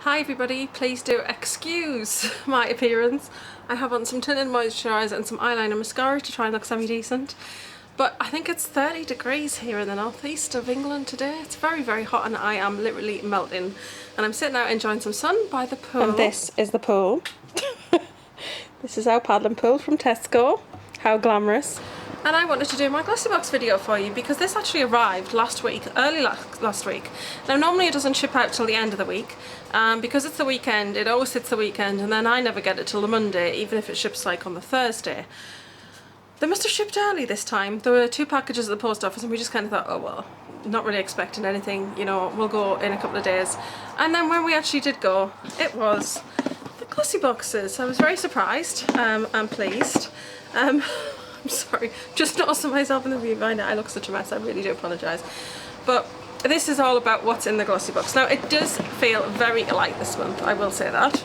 Hi everybody, please do excuse my appearance. I have on some tinted moisturiser and some eyeliner mascara to try and look semi-decent. But I think it's 30 degrees here in the northeast of England today. It's very, very hot and I am literally melting. And I'm sitting out enjoying some sun by the pool. And this is the pool. This is our paddling pool from Tesco. How glamorous. And I wanted to do my Glossybox video for you because this actually arrived last week, early last week. Now normally it doesn't ship out till the end of the week. Because it's the weekend, it always hits the weekend and then I never get it till the Monday, even if it ships like on the Thursday. They must have shipped early this time. There were 2 packages at the post office and we just kind of thought, oh well, not really expecting anything, you know, we'll go in a couple of days. And then when we actually did go, it was the Glossyboxes. I was very surprised and pleased. I'm sorry, just noticing myself in the viewfinder. I look such a mess, I really do apologise. But this is all about what's in the Glossybox. Now it does feel very light this month, I will say that.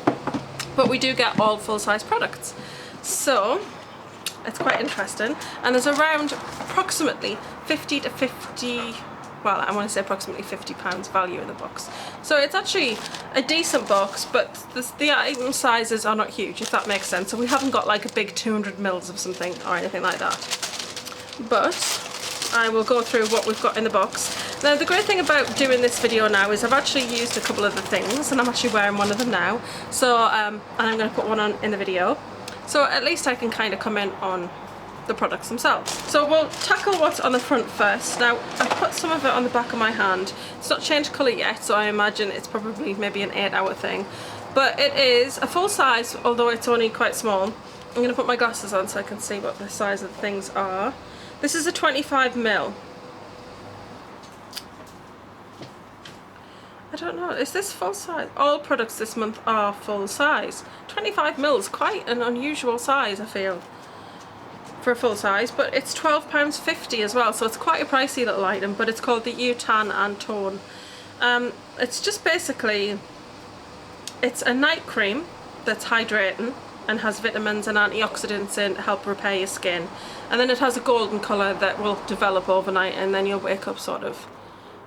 But we do get all full-size products. So it's quite interesting. And there's around approximately 50 to 50, well I want to say approximately £50 value in the box. So it's actually a decent box, but the item sizes are not huge, if that makes sense. So we haven't got like a big 200 mils of something or anything like that. But I will go through what we've got in the box. Now the great thing about doing this video now is I've actually used a couple of the things and I'm actually wearing one of them now. So and I'm going to put one on in the video. So at least I can kind of comment on the products themselves. So we'll tackle what's on the front first. Now I've put some of it on the back of my hand. It's not changed colour yet, so I imagine it's probably maybe an 8-hour thing. But it is a full size, although it's only quite small. I'm going to put my glasses on so I can see what the size of the things are. This is a 25ml. I don't know, is this full size? All products this month are full size. 25ml is quite an unusual size, I feel, for a full size, but it's £12.50 as well, so it's quite a pricey little item, but it's called the U-Tan and Tone. It's just basically, it's a night cream that's hydrating and has vitamins and antioxidants in to help repair your skin. And then it has a golden colour that will develop overnight and then you'll wake up sort of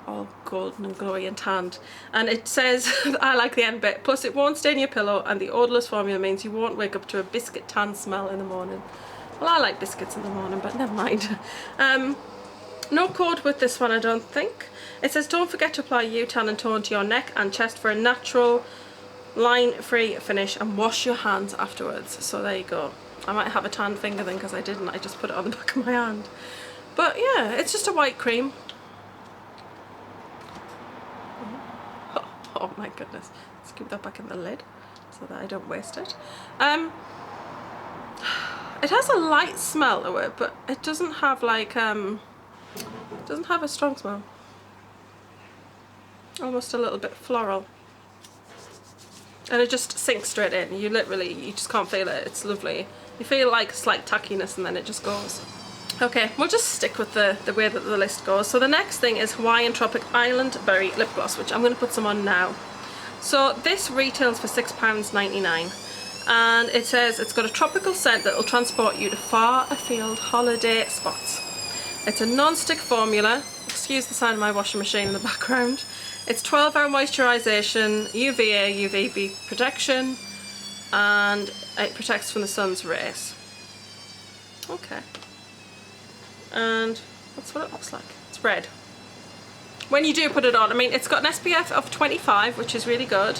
all golden and glowy and tanned. And it says, I like the end bit, plus it won't stain your pillow and the odourless formula means you won't wake up to a biscuit tan smell in the morning. Well, I like biscuits in the morning, but never mind. No code with this one, I don't think. It says don't forget to apply U-Tan and Tone to your neck and chest for a natural line-free finish and wash your hands afterwards. So there you go. I might have a tan finger then because I didn't. I just put it on the back of my hand. But yeah, it's just a white cream. Oh my goodness. Let's keep that back in the lid so that I don't waste it. It has a light smell to it, but it doesn't have like it doesn't have a strong smell. Almost a little bit floral. And it just sinks straight in. You just can't feel it. It's lovely. You feel like a slight tackiness and then it just goes. Okay, we'll just stick with the way that the list goes. So the next thing is Hawaiian Tropic Island Berry Lip Gloss, which I'm going to put some on now. So this retails for £6.99. And it says it's got a tropical scent that will transport you to far afield holiday spots. It's a non-stick formula. Excuse the sound of my washing machine in the background. It's 12-hour moisturisation, UVA, UVB protection, and it protects from the sun's rays. Okay. And that's what it looks like. It's red. When you do put it on, I mean, it's got an SPF of 25, which is really good.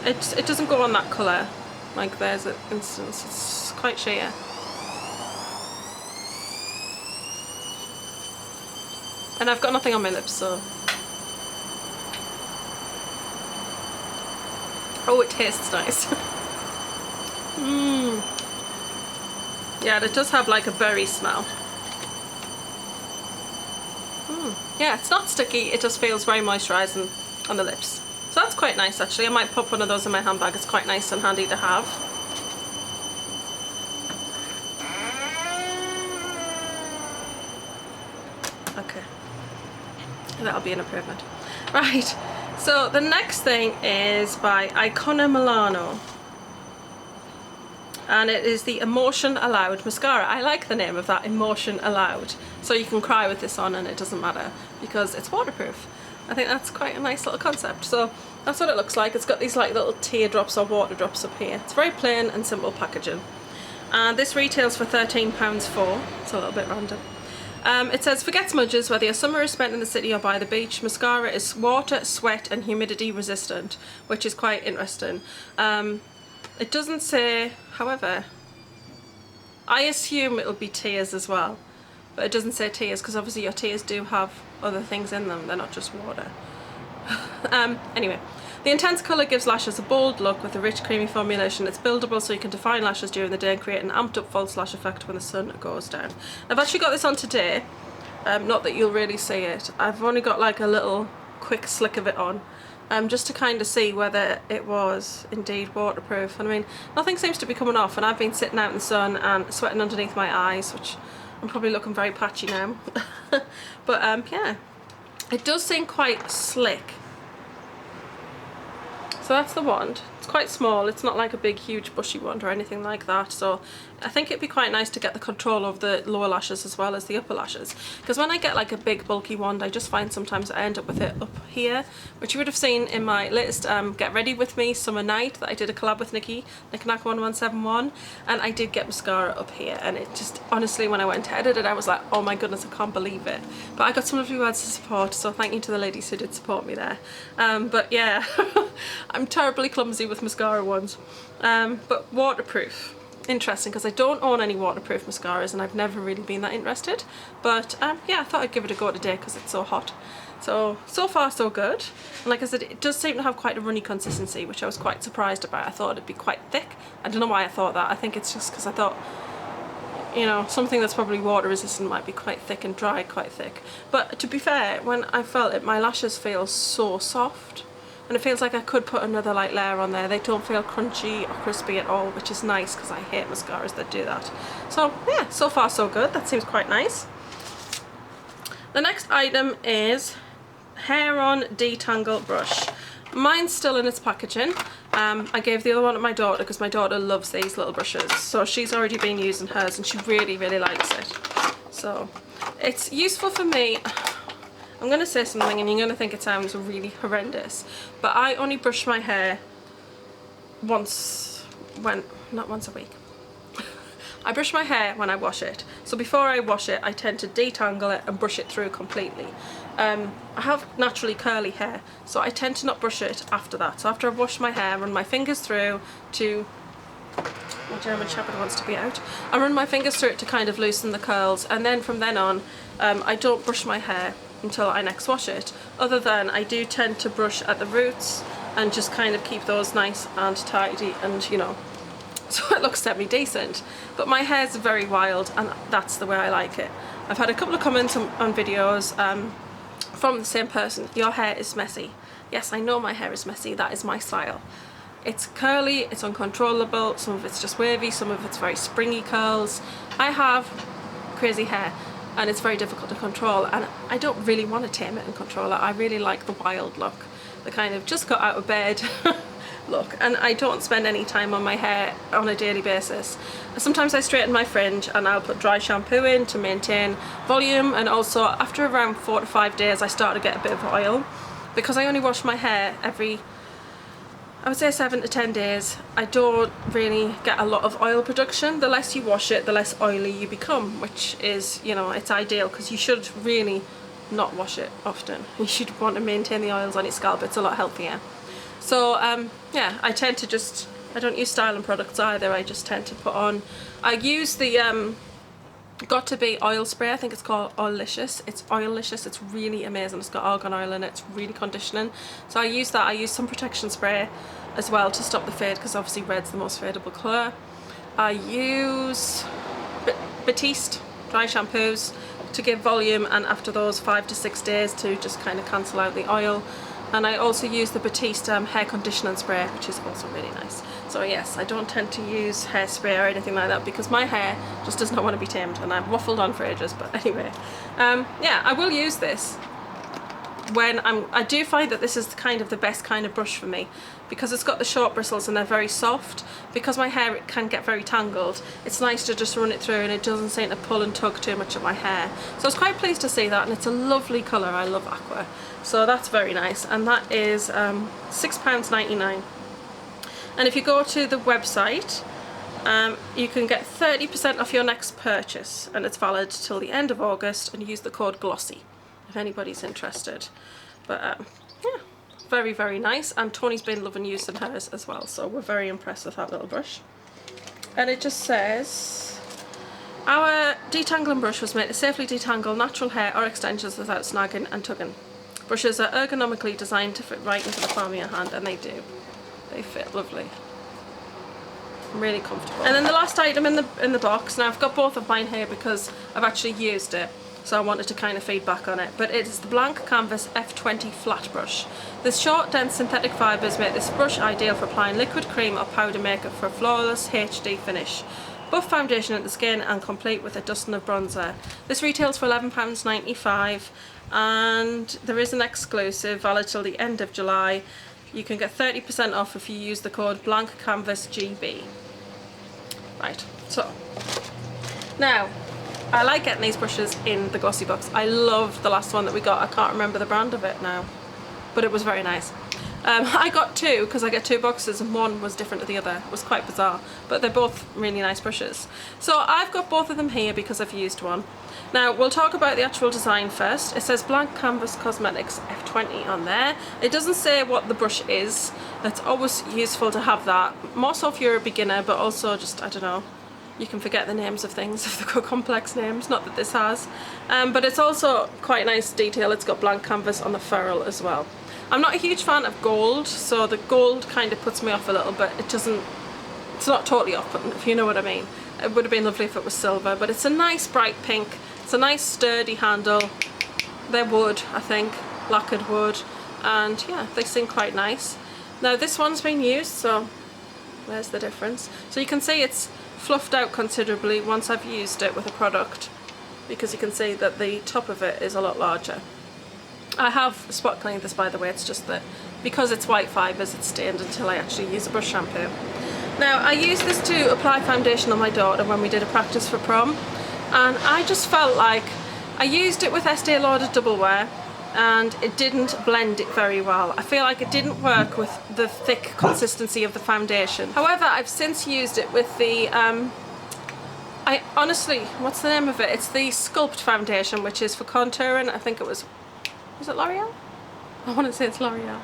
It doesn't go on that colour. Like there's an instance, it's quite sheer. And I've got nothing on my lips, so. Oh, it tastes nice. Mmm. Yeah, it does have like a berry smell. Yeah, it's not sticky, it just feels very moisturising on the lips. So that's quite nice actually. I might pop one of those in my handbag, it's quite nice and handy to have. Okay, that'll be an improvement. Right, so the next thing is by Icona Milano. And it is the Emotion Allowed mascara. I like the name of that, Emotion Allowed. So you can cry with this on and it doesn't matter because it's waterproof. I think that's quite a nice little concept. So that's what it looks like. It's got these like little teardrops or water drops up here. It's very plain and simple packaging. And this retails for £13.4. It's a little bit random. It says, forget smudges, whether your summer is spent in the city or by the beach, mascara is water, sweat and humidity resistant, which is quite interesting. It doesn't say, however, I assume it'll be tears as well, but it doesn't say tears because obviously your tears do have other things in them, they're not just water. Anyway, the intense colour gives lashes a bold look with a rich creamy formulation. It's buildable so you can define lashes during the day and create an amped up false lash effect when the sun goes down. I've actually got this on today, not that you'll really see it. I've only got like a little quick slick of it on, just to kind of see whether it was indeed waterproof. And I mean, nothing seems to be coming off, and I've been sitting out in the sun and sweating underneath my eyes, which I'm probably looking very patchy now. But yeah, it does seem quite slick. So that's the wand. It's quite small, it's not like a big huge bushy wand or anything like that, so I think it'd be quite nice to get the control of the lower lashes as well as the upper lashes, because when I get like a big bulky wand I just find sometimes I end up with it up here, which you would have seen in my latest Get Ready With Me summer night that I did a collab with Nick Knack 1171, and I did get mascara up here, and it just, honestly, when I went to edit it I was like, oh my goodness, I can't believe it. But I got some lovely words of support, so thank you to the ladies who did support me there. But yeah, I'm terribly clumsy with mascara ones. But waterproof. Interesting, because I don't own any waterproof mascaras and I've never really been that interested. But yeah, I thought I'd give it a go today because it's so hot. So far so good. And like I said, it does seem to have quite a runny consistency, which I was quite surprised about. I thought it'd be quite thick. I don't know why I thought that. I think it's just because I thought, you know, something that's probably water resistant might be quite thick and dry quite thick. But to be fair, when I felt it, my lashes feel so soft. And it feels like I could put another light layer on there. They don't feel crunchy or crispy at all, which is nice because I hate mascaras that do that. So yeah, so far so good. That seems quite nice. The next item is Hair On Detangle Brush. Mine's still in its packaging. I gave the other one to my daughter because my daughter loves these little brushes. So she's already been using hers and she really, really likes it. So it's useful for me. I'm going to say something and you're going to think it sounds really horrendous, but I only brush my hair not once a week. I brush my hair when I wash it. So before I wash it, I tend to detangle it and brush it through completely. I have naturally curly hair, so I tend to not brush it after that. So after I've washed my hair, run my fingers through to... My German Shepherd wants to be out. I run my fingers through it to kind of loosen the curls, and then from then on, I don't brush my hair until I next wash it, other than I do tend to brush at the roots and just kind of keep those nice and tidy and, you know, so it looks semi-decent. But my hair's very wild and that's the way I like it. I've had a couple of comments on videos from the same person. Your hair is messy. Yes, I know my hair is messy, that is my style. It's curly, it's uncontrollable, some of it's just wavy, some of it's very springy curls. I have crazy hair and it's very difficult to control, and I don't really want to tame it and control it. I really like the wild look, the kind of just got out of bed look, and I don't spend any time on my hair on a daily basis. Sometimes I straighten my fringe and I'll put dry shampoo in to maintain volume, and also after around 4 to 5 days I start to get a bit of oil. Because I only wash my hair every, I would say 7 to 10 days, I don't really get a lot of oil production. The less you wash it, the less oily you become, which is, you know, it's ideal because you should really not wash it often. You should want to maintain the oils on your scalp, it's a lot healthier. So yeah, I tend to just, I don't use styling products either, I just tend to put on, I use the Got To Be oil spray, I think it's called Oilicious. It's Oilicious, it's really amazing. It's got argan oil in it, it's really conditioning. So I use that. I use some protection spray as well to stop the fade, because obviously red's the most fadeable colour. I use Batiste dry shampoos to give volume, and after those 5 to 6 days to just kind of cancel out the oil. And I also use the Batiste hair conditioning spray, which is also really nice. So yes, I don't tend to use hairspray or anything like that because my hair just does not want to be tamed, and I've waffled on for ages, but anyway. Yeah, I will use this. when I do find that this is kind of the best kind of brush for me, because it's got the short bristles and they're very soft. Because my hair can get very tangled, it's nice to just run it through and it doesn't seem to pull and tug too much of my hair. So I was quite pleased to see that, and it's a lovely colour. I love aqua, so that's very nice. And that is £6.99. And if you go to the website, you can get 30% off your next purchase, and it's valid till the end of August, and use the code GLOSSY if anybody's interested. But yeah, very, very nice, and Tony's been loving using hers as well, so we're very impressed with that little brush. And it just says, our detangling brush was made to safely detangle natural hair or extensions without snagging and tugging. Brushes are ergonomically designed to fit right into the palm of your hand, and they do. They fit lovely. Really comfortable. And then the last item in the box, now I've got both of mine here because I've actually used it, so I wanted to kind of feedback on it, but it's the Blank Canvas F20 flat brush. This short, dense synthetic fibres make this brush ideal for applying liquid, cream or powder makeup for a flawless HD finish. Buff foundation at the skin and complete with a dusting of bronzer. This retails for £11.95, and there is an exclusive valid till the end of July. You can get 30% off if you use the code BlankCanvasGB. Right, so now I like getting these brushes in the Glossybox. I loved the last one that we got. I can't remember the brand of it now, but it was very nice. I got two because I get two boxes and one was different to the other. It was quite bizarre, but they're both really nice brushes. So I've got both of them here because I've used one. Now we'll talk about the actual design first. It says Blank Canvas Cosmetics F20 on there. It doesn't say what the brush is. It's always useful to have that, more so if you're a beginner, but also just, I don't know, you can forget the names of things if they've got complex names, not that this has. But it's also quite nice detail. It's got blank canvas on the ferrule as well. I'm not a huge fan of gold, so the gold kind of puts me off a little bit. It's not totally off-putting, if you know what I mean. It would have been lovely if it was silver, but it's a nice bright pink. It's a nice sturdy handle. They're wood, I think, lacquered wood, and yeah, they seem quite nice. Now this one's been used, so there's the difference. So you can see it's fluffed out considerably once I've used it with a product, because you can see that the top of it is a lot larger. I have spot cleaned this, by the way. It's just that because it's white fibres, it's stained until I actually use a brush shampoo. Now I used this to apply foundation on my daughter when we did a practice for prom, and I just felt like I used it with Estee Lauder Double Wear and it didn't blend it very well. I feel like it didn't work with the thick consistency of the foundation. However, I've since used it with the I honestly, what's the name of it? It's the Sculpt foundation, which is for contouring. I think it was it L'Oreal? I want to say it's L'Oreal.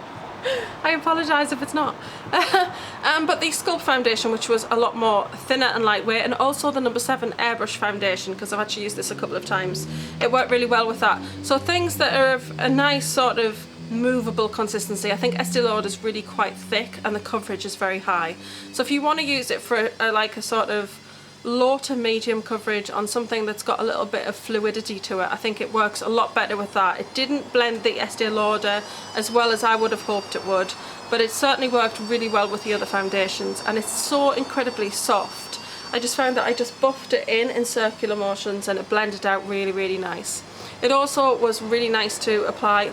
I apologise if it's not. But the Sculpt foundation, which was a lot more thinner and lightweight, and also the number 7 airbrush foundation, because I've actually used this a couple of times. It worked really well with that. So things that are of a nice sort of movable consistency. I think Estee Lauder is really quite thick and the coverage is very high. So if you want to use it for like a sort of low to medium coverage on something that's got a little bit of fluidity to it, I think it works a lot better with that. It didn't blend the Estee Lauder as well as I would have hoped it would, but it certainly worked really well with the other foundations, and it's so incredibly soft. I just found that I just buffed it in circular motions and it blended out really, really nice. It also was really nice to apply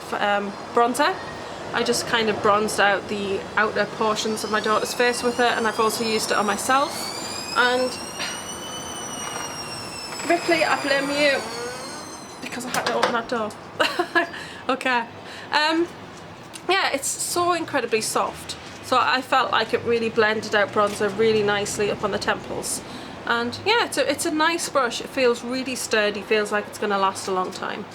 bronzer. I just kind of bronzed out the outer portions of my daughter's face with it, and I've also used it on myself. And Ripley, I blame you because I had to open that door. Okay. Yeah, it's so incredibly soft. So I felt like it really blended out bronzer really nicely up on the temples. And yeah, it's a nice brush. It feels really sturdy, feels like it's going to last a long time.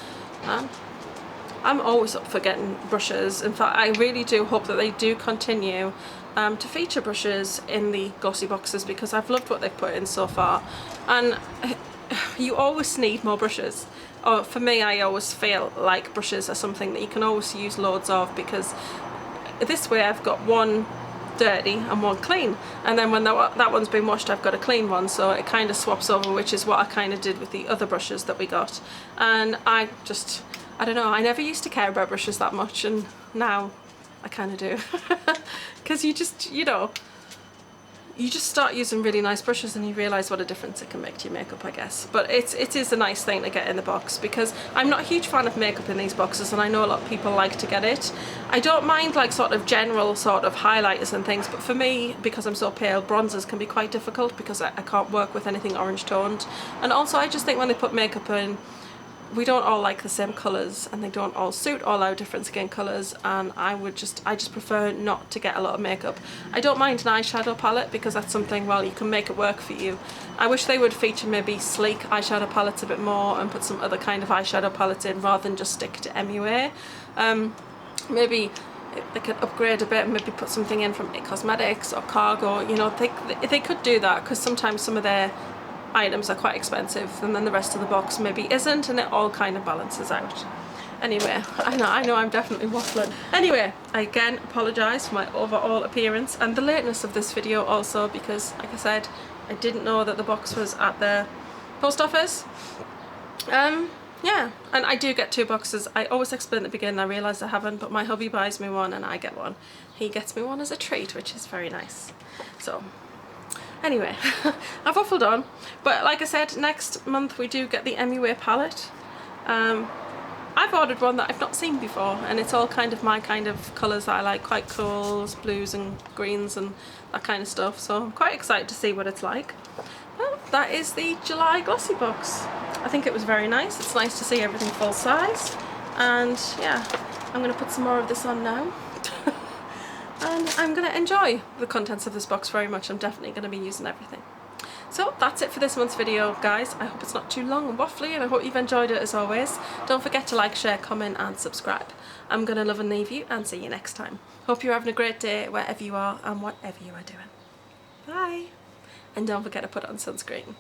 I'm always up for getting brushes. In fact, I really do hope that they do continue to feature brushes in the glossy boxes, because I've loved what they've put in so far. And you always need more brushes. Or for me, I always feel like brushes are something that you can always use loads of, because this way I've got one dirty and one clean, and then when that one's been washed, I've got a clean one, so it kind of swaps over, which is what I kind of did with the other brushes that we got. And I don't know, I never used to care about brushes that much, and now I kind of do. Because you know, you just start using really nice brushes and you realise what a difference it can make to your makeup, I guess. But it is a nice thing to get in the box, because I'm not a huge fan of makeup in these boxes, and I know a lot of people like to get it. I don't mind like sort of general sort of highlighters and things, but for me, because I'm so pale, bronzers can be quite difficult because I can't work with anything orange toned. And also I just think when they put makeup in, we don't all like the same colours, and they don't all suit all our different skin colours, and I just prefer not to get a lot of makeup. I don't mind an eyeshadow palette, because that's something, well, you can make it work for you. I wish they would feature maybe sleek eyeshadow palettes a bit more and put some other kind of eyeshadow palettes in rather than just stick to MUA. Maybe they could upgrade a bit and maybe put something in from It Cosmetics or Cargo, you know, they could do that, because sometimes some of their items are quite expensive and then the rest of the box maybe isn't, and it all kind of balances out. Anyway, I know I'm definitely waffling. Anyway, I again apologise for my overall appearance and the lateness of this video also, because like I said, I didn't know that the box was at the post office. Yeah, and I do get 2 boxes. I always explain at the beginning, I realise I haven't, but my hubby buys me one and I get one. He gets me one as a treat, which is very nice. So anyway, I've waffled on, but like I said, next month we do get the MUA palette. I've ordered one that I've not seen before, and it's all kind of my kind of colours that I like, quite cools, blues and greens and that kind of stuff, so I'm quite excited to see what it's like. Well, that is the July Glossybox. I think it was very nice. It's nice to see everything full size, and yeah, I'm going to put some more of this on now. And I'm going to enjoy the contents of this box very much. I'm definitely going to be using everything. So that's it for this month's video, guys. I hope it's not too long and waffly, and I hope you've enjoyed it as always. Don't forget to like, share, comment and subscribe. I'm going to love and leave you, and see you next time. Hope you're having a great day wherever you are and whatever you are doing. Bye! And don't forget to put on sunscreen.